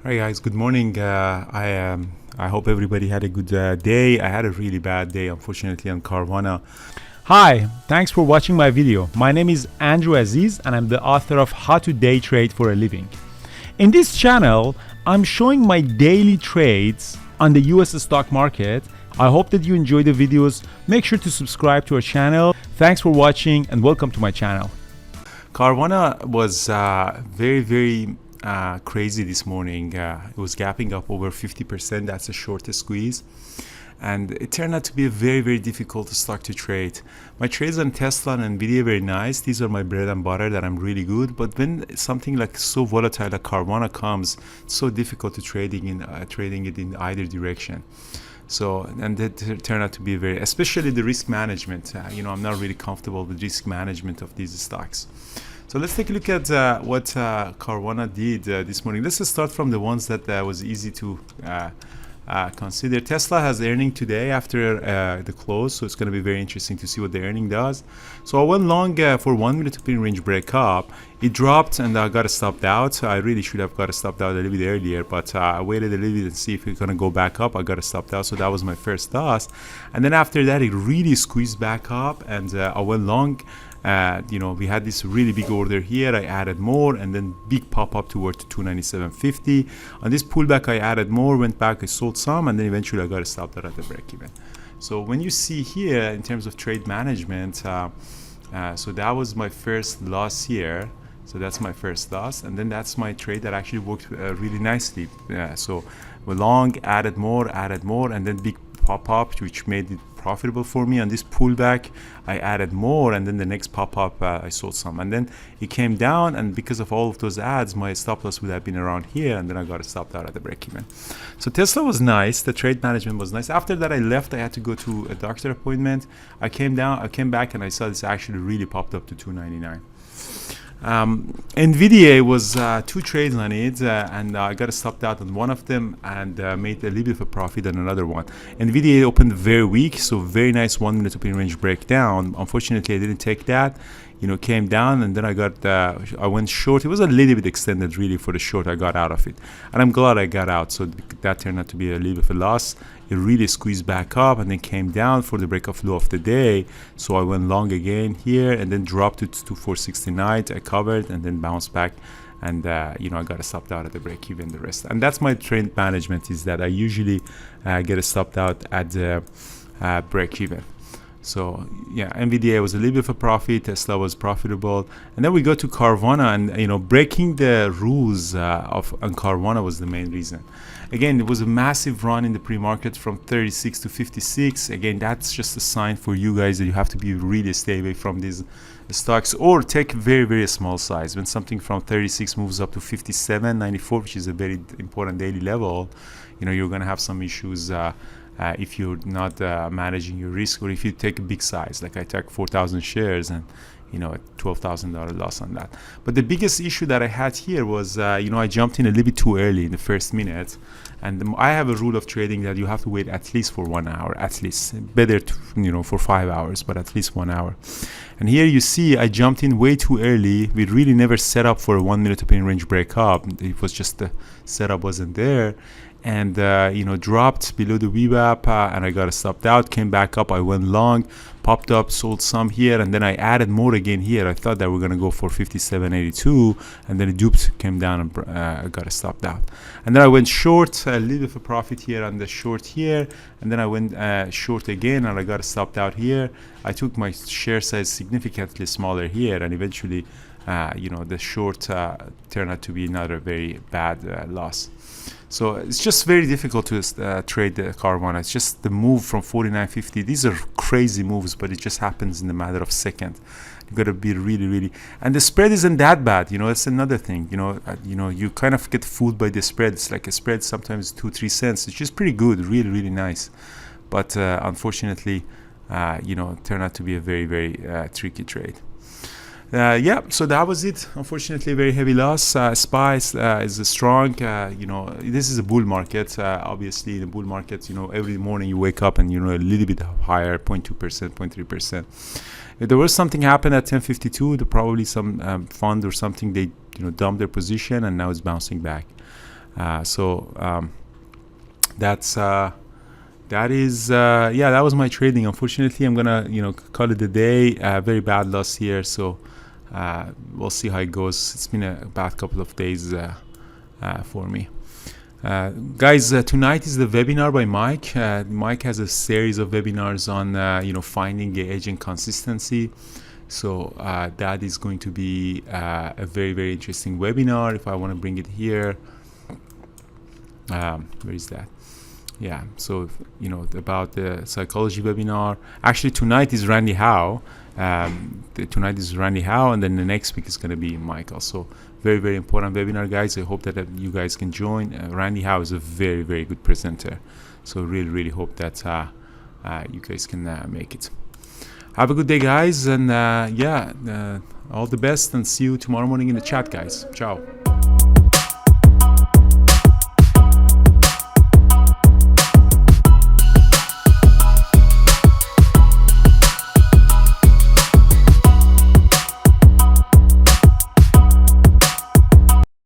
Hi guys, good morning. I hope everybody had a good day. I had a really bad day, unfortunately, on Carvana. Hi, thanks for watching my video. My name is Andrew Aziz and I'm the author of How to Day Trade for a Living. In this channel, I'm showing my daily trades on the US stock market. I hope that you enjoy the videos. Make sure to subscribe to our channel. Thanks for watching and welcome to my channel. Carvana was very crazy this morning. It was gapping up over 50%. That's the shortest squeeze. And it turned out to be a very difficult stock to trade. My trades on Tesla and Nvidia are very nice. These are my bread and butter that I'm really good. But when something like so volatile like Carvana comes, it's so difficult to trading it in either direction. So, and that turned out to be especially the risk management. I'm not really comfortable with risk management of these stocks. So let's take a look at what Carvana did this morning. Let's just start from the ones that was easy to consider. Tesla has earning today after the close, so it's going to be very interesting to see what the earning does. So I went long for 1 minute opening range breakup. It dropped and I got stopped out. I really should have got stopped out a little bit earlier, but I waited a little bit and see if it's going to go back up. I got stopped out, so that was my first loss. And then after that, it really squeezed back up and I went long. We had this really big order here. I added more and then big pop up toward 297.50. On this pullback, I added more, went back, I sold some, and then eventually I got stopped out at the break even. So when you see here in terms of trade management, so that was my first loss here. So that's my first loss, and then that's my trade that actually worked really nicely. So we long, added more, and then big pop up, which made it profitable for me. On this pullback, I added more, and then the next pop up, I sold some, and then it came down. And because of all of those ads, my stop loss would have been around here, and then I got stopped out at the break even. So Tesla was nice. The trade management was nice. After that, I left. I had to go to a doctor appointment. I came back, and I saw this actually really popped up to 299. Nvidia was two trades on it, and I got stopped out on one of them and made a little bit of a profit on another one. Nvidia opened very weak, so very nice 1 minute opening range breakdown. Unfortunately, I didn't take that. Came down, and then I went short. It was a little bit extended really for the short. I got out of it, and I'm glad I got out. So that turned out to be a little bit of a loss. It really squeezed back up and then came down for the break of low of the day. So I went long again here and then dropped it to 469. I covered and then bounced back, and I got stopped out at the break even. The rest, and that's my trade management, is that I usually get stopped out at the break even. So yeah, Nvidia was a little bit of a profit, Tesla was profitable, and then we go to Carvana, and breaking the rules on Carvana was the main reason. Again, it was a massive run in the pre-market from 36 to 56. Again, that's just a sign for you guys that you have to be really stay away from these stocks, or take very small size. When something from 36 moves up to 57.94, which is a very important daily level, you're gonna have some issues if you're not managing your risk, or if you take a big size. Like I took 4,000 shares and a $12,000 loss on that. But the biggest issue that I had here was I jumped in a little bit too early in the first minute, and I have a rule of trading that you have to wait at least for 1 hour, at least. Better for 5 hours, but at least 1 hour. And here you see I jumped in way too early. We really never set up for a 1 minute opening range breakup. It was just the setup wasn't there, and dropped below the VWAP, and I got stopped out. Came back up, I went long, popped up, sold some here, and then I added more again here. I thought that we're gonna go for 57.82, and then it duped, came down, and I got stopped out. And then I went short, a little bit of a profit here on the short here, and then I went short again, and I got stopped out here. I took my share size significantly smaller here, and eventually the short turned out to be another very bad loss. So it's just very difficult to trade the Carvana. It's just the move from 49.50. These are crazy moves, but it just happens in a matter of seconds. You got to be really, and the spread isn't that bad. It's another thing. You kind of get fooled by the spread. It's like a spread sometimes 2-3 cents. It's just pretty good, really nice. But unfortunately, turned out to be a very tricky trade. So that was it. Unfortunately, a very heavy loss. SPY is strong. This is a bull market. Obviously, in a bull market, every morning you wake up and a little bit higher, 0.2%, 0.3%. If there was something happen at 10:52, probably some fund or something, they dumped their position and now it's bouncing back. That's that is yeah, that was my trading. Unfortunately, I'm gonna call it a day. Very bad loss here, so we'll see how it goes. It's been a bad couple of days for me. Guys, tonight is the webinar by Mike. Mike has a series of webinars on finding a agent consistency. So that is going to be a very, very interesting webinar. If I want to bring it here, where is that? Yeah, so about the psychology webinar. Actually, tonight is Randy Howe. Tonight is Randy Howe, and then the next week is going to be Michael. So very, very important webinar, guys. I hope that you guys can join. Randy Howe is a very, very good presenter. So really, really hope that you guys can make it. Have a good day, guys, and all the best, and see you tomorrow morning in the chat, guys. Ciao.